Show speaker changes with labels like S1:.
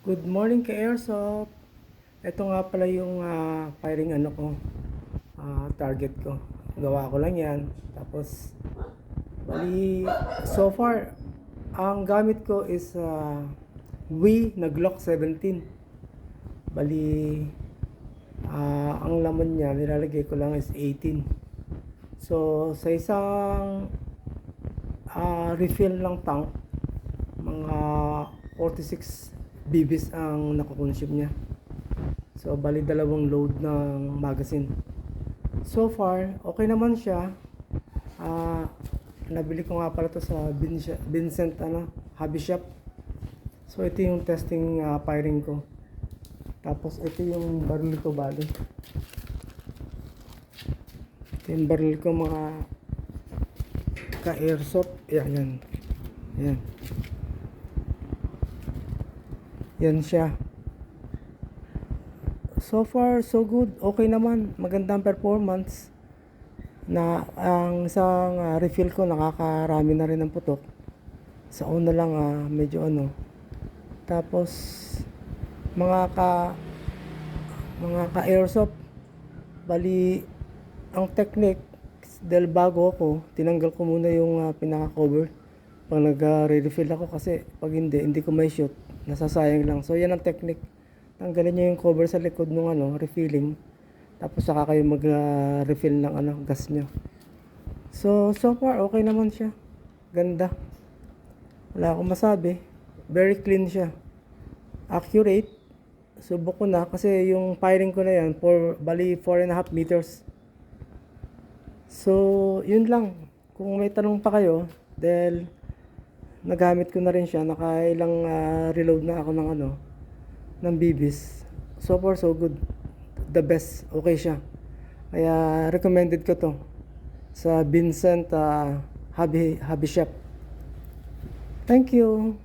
S1: Good morning ka Airsoft. Ito nga pala yung firing target ko. Gawa ko lang yan. Tapos, bali, so far, ang gamit ko is Wii na Glock 17. Bali, ang laman niya, nilalagay ko lang is 18. So, sa isang refill ng tank, mga 46 BBs ang nakukonsume niya. So, bali dalawang load ng magazine. So far, okay naman siya. Nabili ko nga pala to sa Vincent Hobby Shop. So, ito yung testing firing ko. Tapos, ito yung barrel ko bali. Ito yung barrel ko mga ka-airsoft. Yan. Yan. Yan siya. So far, so good. Okay naman. Magandang performance. Na ang isang refill ko nakakarami na rin ng putok. Sa una lang medyo Tapos mga ka-airsoft, bali ang technique dahil bago ako, tinanggal ko muna yung pinaka-cover pag nag-refill ako kasi pag hindi ko may shoot, nasasayang lang. So yan ang technique. Tanggalin niyo yung cover sa likod ng refilling. Tapos saka kayo mag-refill ng gas niyo. So far okay naman siya. Ganda. Wala akong masabi. Very clean siya. Accurate. Subok ko na kasi yung firing ko na yan bali 4.5 meters. So yun lang. Kung may tanong pa kayo, dahil nagamit ko na rin siya, nakailang reload na ako ng BBs. So far so good. The best. Okay siya. Kaya recommended ko to sa Vincent Hobby Shop. Thank you.